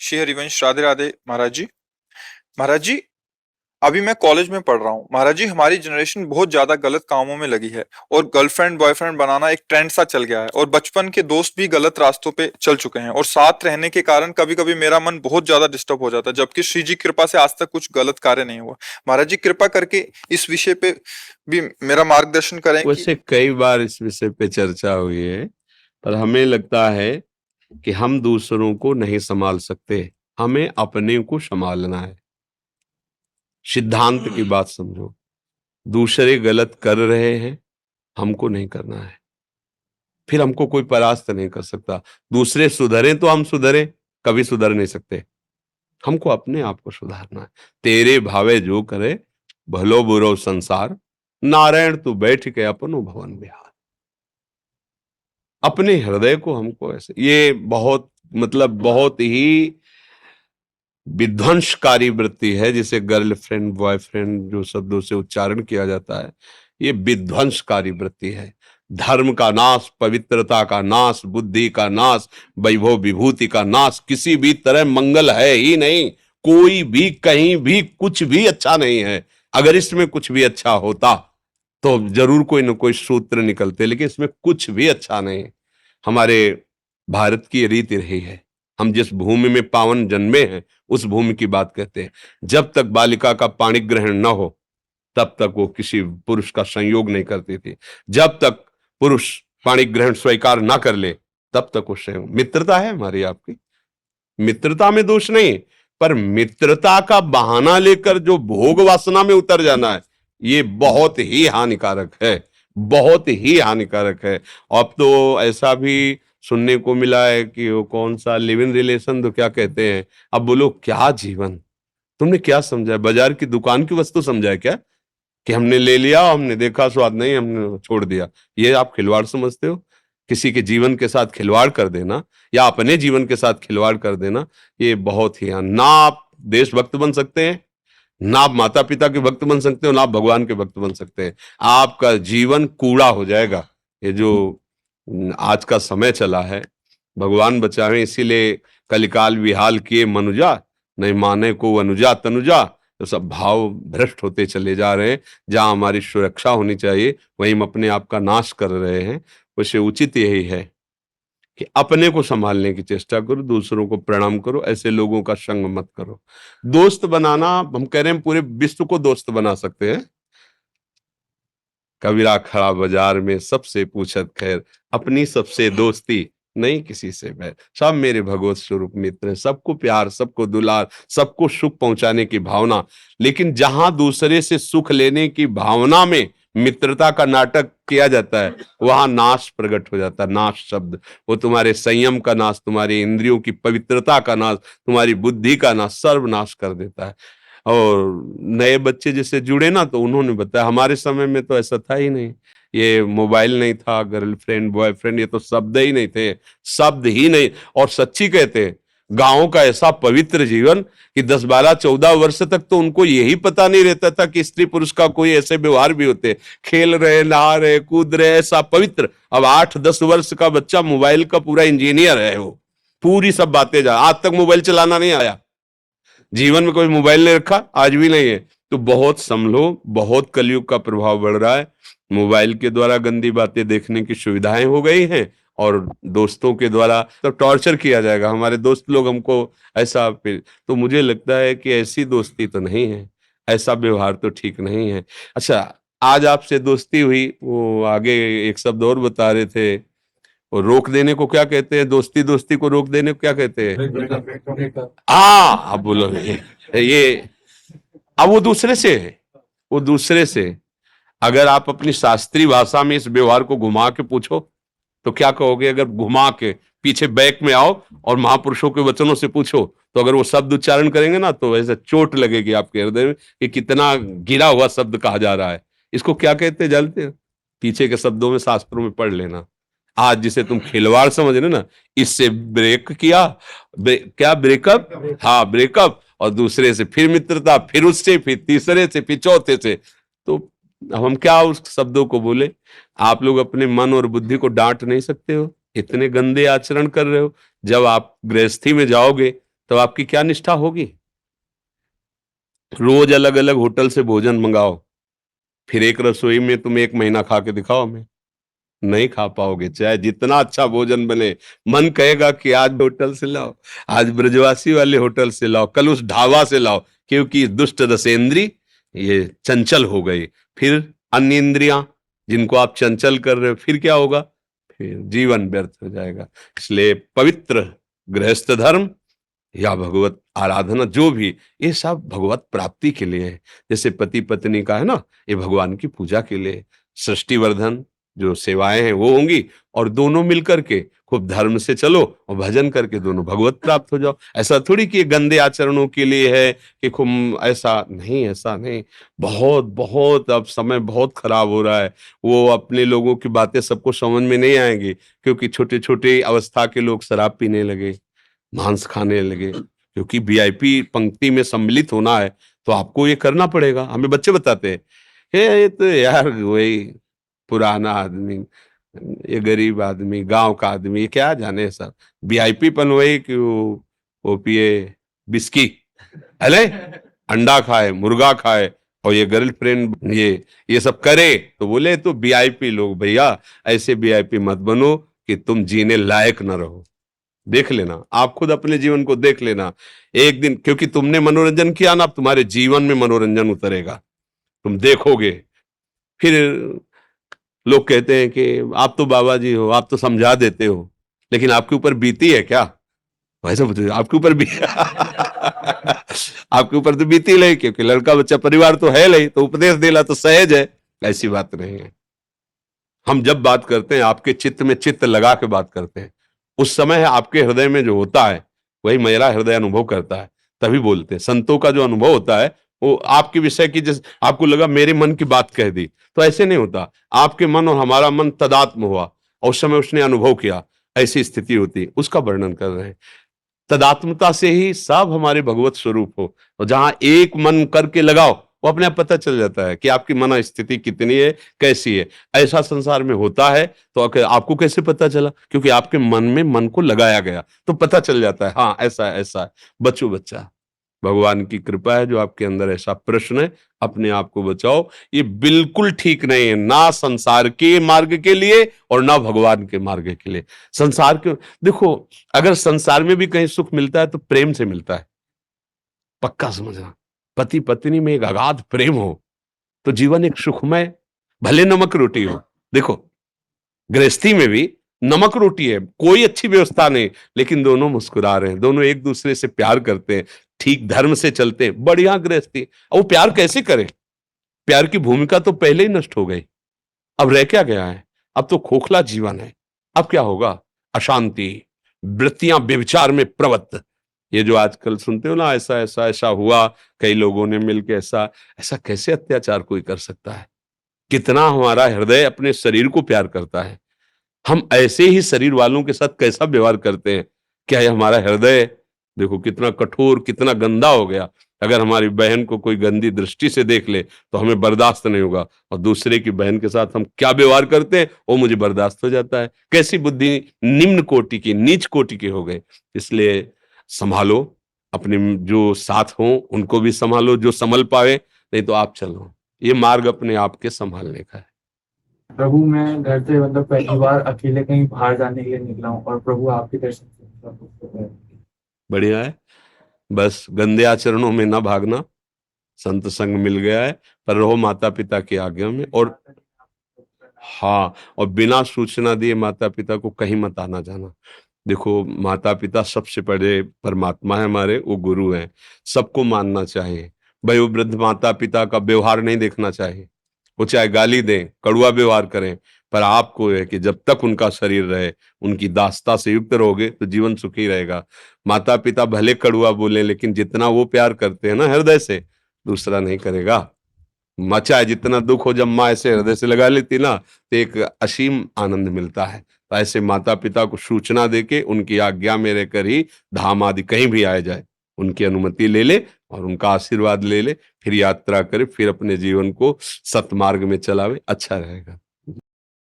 श्री हरिवंश, राधे राधे महाराज जी। महाराज जी, अभी मैं कॉलेज में पढ़ रहा हूँ। महाराज जी, हमारी जनरेशन बहुत ज्यादा गलत कामों में लगी है और गर्लफ्रेंड बॉयफ्रेंड बनाना एक ट्रेंड सा चल गया है और बचपन के दोस्त भी गलत रास्तों पे चल चुके हैं और साथ रहने के कारण कभी कभी मेरा मन बहुत ज्यादा डिस्टर्ब हो जाता है, जबकि श्री जी कृपा से आज तक कुछ गलत कार्य नहीं हुआ। महाराज जी, कृपा करके इस विषय पे भी मेरा मार्गदर्शन करें कि वैसे कई बार इस विषय पे चर्चा हुई है, पर हमें लगता है कि हम दूसरों को नहीं संभाल सकते, हमें अपने को संभालना है। सिद्धांत की बात समझो। दूसरे गलत कर रहे हैं, हमको नहीं करना है, फिर हमको कोई परास्त नहीं कर सकता। दूसरे सुधरे तो हम सुधरे, कभी सुधर नहीं सकते। हमको अपने आप को सुधारना है। तेरे भावे जो करे, भलो बुरो संसार, नारायण तू बैठ के अपनो भवन बिहार। अपने हृदय को हमको ऐसे, ये बहुत मतलब बहुत ही विध्वंसकारी वृत्ति है, जिसे गर्लफ्रेंड बॉयफ्रेंड जो शब्दों से उच्चारण किया जाता है, ये विध्वंसकारी वृत्ति है। धर्म का नाश, पवित्रता का नाश, बुद्धि का नाश, वैभव विभूति का नाश, किसी भी तरह मंगल है ही नहीं। कोई भी कहीं भी कुछ भी अच्छा नहीं है। अगर इसमें कुछ भी अच्छा होता तो जरूर कोई न कोई सूत्र निकलते, लेकिन इसमें कुछ भी अच्छा नहीं। हमारे भारत की रीति रही है, हम जिस भूमि में पावन जन्मे हैं उस भूमि की बात कहते हैं। जब तक बालिका का पाणी ग्रहण न हो तब तक वो किसी पुरुष का संयोग नहीं करती थी। जब तक पुरुष पाणी ग्रहण स्वीकार ना कर ले तब तक वो संयोग। मित्रता है हमारी आपकी, मित्रता में दोष नहीं, पर मित्रता का बहाना लेकर जो भोग वासना में उतर जाना है, ये बहुत ही हानिकारक है, बहुत ही हानिकारक है। अब तो ऐसा भी सुनने को मिला है कि वो कौन सा लिव इन रिलेशन तो क्या कहते हैं। अब बोलो क्या जीवन, तुमने क्या समझा है? बाजार की दुकान की वस्तु समझा है क्या, कि हमने ले लिया, हमने देखा स्वाद नहीं, हमने छोड़ दिया? ये आप खिलवाड़ समझते हो? किसी के जीवन के साथ खिलवाड़ कर देना या अपने जीवन के साथ खिलवाड़ कर देना, ये बहुत ही ना आप देशभक्त बन सकते हैं, ना आप माता पिता के भक्त बन सकते हो, ना आप भगवान के भक्त बन सकते हैं। आपका जीवन कूड़ा हो जाएगा। ये जो आज का समय चला है, भगवान बचावे, इसीलिए कलिकाल विहाल किए मनुजा, नहीं माने को अनुजा तनुजा। तो सब भाव भ्रष्ट होते चले जा रहे हैं। जहां हमारी सुरक्षा होनी चाहिए वहीं हम अपने आप का नाश कर रहे हैं। वैसे उचित यही है कि अपने को संभालने की चेष्टा करो, दूसरों को प्रणाम करो, ऐसे लोगों का संग मत करो। दोस्त बनाना, हम कह रहे हैं पूरे विश्व को दोस्त बना सकते हैं। कबीरा खड़ा बाजार में सबसे पूछत खैर, अपनी सबसे दोस्ती नहीं किसी से बैर। सब मेरे भगवत स्वरूप मित्र हैं, सबको प्यार, सबको दुलार, सबको सुख पहुंचाने की भावना। लेकिन जहां दूसरे से सुख लेने की भावना में मित्रता का नाटक किया जाता है, वहां नाश प्रकट हो जाता है। नाश शब्द, वो तुम्हारे संयम का नाश, तुम्हारी इंद्रियों की पवित्रता का नाश, तुम्हारी बुद्धि का नाश, सर्वनाश कर देता है। और नए बच्चे जिससे जुड़े ना, तो उन्होंने बताया हमारे समय में तो ऐसा था ही नहीं। ये मोबाइल नहीं था, गर्लफ्रेंड बॉयफ्रेंड ये तो शब्द ही नहीं थे, शब्द ही नहीं। और सच्ची कहते हैं, गांव का ऐसा पवित्र जीवन कि 10 12 14 वर्ष तक तो उनको यही पता नहीं रहता था कि स्त्री पुरुष का कोई ऐसे व्यवहार भी होते। खेल रहे, नहा रहे, कूद रहे, ऐसा पवित्र। अब 8 10 वर्ष का बच्चा मोबाइल का पूरा इंजीनियर है। वो पूरी सब बातें जा, आज तक मोबाइल चलाना नहीं आया, जीवन में कोई मोबाइल नहीं रखा, आज भी नहीं है। तो बहुत संभलो, बहुत कलयुग का प्रभाव बढ़ रहा है। मोबाइल के द्वारा गंदी बातें देखने की सुविधाएं हो गई हैं, और दोस्तों के द्वारा तो टॉर्चर किया जाएगा। हमारे दोस्त लोग हमको ऐसा, फिर तो मुझे लगता है कि ऐसी दोस्ती तो नहीं है, ऐसा व्यवहार तो ठीक नहीं है। अच्छा, आज आपसे दोस्ती हुई, वो आगे एक शब्द और बता रहे थे, और रोक देने को क्या कहते हैं? दोस्ती दोस्ती को रोक देने को क्या कहते हैं? हाँ, अब बोलो ये अब वो दूसरे से है, वो दूसरे से। अगर आप अपनी शास्त्रीय भाषा में इस व्यवहार को घुमा के पूछो तो क्या कहोगे? अगर घुमा के पीछे बैक में आओ और महापुरुषों के वचनों से पूछो, तो अगर वो शब्द उच्चारण करेंगे ना, तो ऐसे चोट लगेगी आपके हृदय में कि कितना गिरा हुआ शब्द कहा जा रहा है। इसको क्या कहते हैं जानते हो? पीछे के शब्दों में शास्त्रों में पढ़ लेना। आज जिसे तुम खिलवाड़ समझ रहे ना, इससे ब्रेक किया, क्या ब्रेकअप, हाँ ब्रेकअप, और दूसरे से फिर मित्रता, फिर उससे, फिर तीसरे से, फिर चौथे से। तो अब हम क्या उस शब्दों को बोले? आप लोग अपने मन और बुद्धि को डांट नहीं सकते हो, इतने गंदे आचरण कर रहे हो। जब आप गृहस्थी में जाओगे तो आपकी क्या निष्ठा होगी? रोज अलग अलग होटल से भोजन मंगाओ, फिर एक रसोई में तुम 1 महीना खा के दिखाओ हमें, नहीं खा पाओगे। चाहे जितना अच्छा भोजन बने, मन कहेगा कि आज होटल से लाओ, आज ब्रजवासी वाले होटल से लाओ, कल उस ढाबा से लाओ, क्योंकि दुष्ट रसेंद्री ये चंचल हो गई। फिर अन्य इंद्रियां जिनको आप चंचल कर रहे हो, फिर क्या होगा? फिर जीवन व्यर्थ हो जाएगा। इसलिए पवित्र गृहस्थ धर्म या भगवत आराधना जो भी, ये सब भगवत प्राप्ति के लिए है। जैसे पति पत्नी का है ना, ये भगवान की पूजा के लिए। सृष्टिवर्धन जो सेवाएं हैं वो होंगी, और दोनों मिलकर के खूब धर्म से चलो और भजन करके दोनों भगवत प्राप्त हो जाओ। ऐसा थोड़ी कि ये गंदे आचरणों के लिए है कि खूब, ऐसा नहीं, ऐसा नहीं। बहुत बहुत अब समय बहुत खराब हो रहा है। वो अपने लोगों की बातें सबको समझ में नहीं आएंगी, क्योंकि छोटे छोटे अवस्था के लोग शराब पीने लगे, मांस खाने लगे। क्योंकि वीआईपी पंक्ति में सम्मिलित होना है तो आपको ये करना पड़ेगा। हमें बच्चे बताते हैं, ये तो यार वही पुराना आदमी, ये गरीब आदमी, गांव का आदमी, ये क्या जाने सर, वीआईपी पन वही कि वो पिए बिस्की, अले अंडा खाए, मुर्गा खाए, और ये गर्लफ्रेंड ये सब करे। तो बोले तो वीआईपी लोग, भैया ऐसे वीआईपी मत बनो कि तुम जीने लायक न रहो। देख लेना, आप खुद अपने जीवन को देख लेना एक दिन, क्योंकि तुमने मनोरंजन किया ना, अब तुम्हारे जीवन में मनोरंजन उतरेगा, तुम देखोगे। फिर लोग कहते हैं कि आप तो बाबा जी हो, आप तो समझा देते हो, लेकिन आपके ऊपर बीती है क्या? वैसे बताइए, आपके ऊपर भी आपके ऊपर तो बीती नहीं, क्योंकि लड़का बच्चा परिवार तो है नहीं, तो उपदेश देना तो सहज है। ऐसी बात नहीं है। हम जब बात करते हैं आपके चित्त में चित्त लगा के बात करते हैं, उस समय आपके हृदय में जो होता है वही मेरा हृदय अनुभव करता है, तभी बोलते हैं। संतों का जो अनुभव होता है वो आपके विषय की, जैसे आपको लगा मेरे मन की बात कह दी, तो ऐसे नहीं होता। आपके मन और हमारा मन तदात्म हुआ और उस समय उसने अनुभव किया, ऐसी स्थिति होती, उसका वर्णन कर रहे हैं। तदात्मता से ही सब हमारे भगवत स्वरूप हो, और जहां एक मन करके लगाओ, वो अपने आप पता चल जाता है कि आपकी मन स्थिति कितनी है, कैसी है। ऐसा संसार में होता है। तो आपको कैसे पता चला? क्योंकि आपके मन में मन को लगाया गया, तो पता चल जाता है, हाँ ऐसा है, ऐसा है। बच्चों बच्चा, भगवान की कृपा है जो आपके अंदर ऐसा प्रश्न है, अपने आप को बचाओ। ये बिल्कुल ठीक नहीं है, ना संसार के मार्ग के लिए और ना भगवान के मार्ग के लिए। संसार के, देखो, अगर संसार में भी कहीं सुख मिलता है तो प्रेम से मिलता है, पक्का समझना। पति पत्नी में एक अगाध प्रेम हो तो जीवन एक सुखमय, भले नमक रोटी हो। देखो, गृहस्थी में भी नमक रोटी है, कोई अच्छी व्यवस्था नहीं, लेकिन दोनों मुस्कुरा रहे हैं, दोनों एक दूसरे से प्यार करते हैं, ठीक धर्म से चलते हैं, बढ़िया गृहस्थी। और वो प्यार कैसे करें? प्यार की भूमिका तो पहले ही नष्ट हो गई, अब रह क्या गया है? अब तो खोखला जीवन है। अब क्या होगा? अशांति, वृत्तियां व्यभिचार में प्रवृत्त। ये जो आजकल सुनते हो ना, ऐसा ऐसा ऐसा हुआ, कई लोगों ने मिलकर ऐसा ऐसा, कैसे अत्याचार कोई कर सकता है? कितना हमारा हृदय अपने शरीर को प्यार करता है, हम ऐसे ही शरीर वालों के साथ कैसा व्यवहार करते हैं? क्या ये हमारा हृदय देखो कितना कठोर, कितना गंदा हो गया। अगर हमारी बहन को कोई गंदी दृष्टि से देख ले तो हमें बर्दाश्त नहीं होगा, और दूसरे की बहन के साथ हम क्या व्यवहार करते हैं वो मुझे बर्दाश्त हो जाता है। कैसी बुद्धि निम्न कोटि की, नीच कोटि के हो गए। इसलिए संभालो, अपने जो साथ हो उनको भी संभालो, जो संभल पाए, नहीं तो आप चलो। ये मार्ग अपने आप के संभालने का है। प्रभु, मैं घर से मतलब पहली बार अकेले कहीं बाहर जाने के लिए निकला हूँ, और प्रभु आपके दर्शन से मतलब कुछ हो बढ़िया है। बस गंदे आचरणों में ना भागना, संत संग मिल गया है, पर रहो माता पिता की आज्ञा में। और हाँ, और बिना सूचना दिए माता पिता को कहीं मत आना जाना। देखो, माता पिता सबसे बड़े परमात्मा है हमारे, वो गुरु हैं, सबको मानना चाहिए। वयोवृद्ध माता पिता का व्यवहार नहीं देखना चाहिए, वो चाहे गाली दें, कड़वा व्यवहार करें, पर आपको है कि जब तक उनका शरीर रहे, उनकी दासता से युक्त रहोगे तो जीवन सुखी रहेगा। माता पिता भले कड़वा बोले, लेकिन जितना वो प्यार करते हैं ना हृदय से, दूसरा नहीं करेगा। चाहे जितना दुख हो, जब माँ ऐसे हृदय से लगा लेती ना, तो एक असीम आनंद मिलता है। तो ऐसे माता पिता को सूचना देके उनकी आज्ञा में रहकर ही धाम आदि कहीं भी आया जाए, उनकी अनुमति ले ले और उनका आशीर्वाद ले ले, फिर यात्रा करे, फिर अपने जीवन को सतमार्ग में चलावे, अच्छा रहेगा।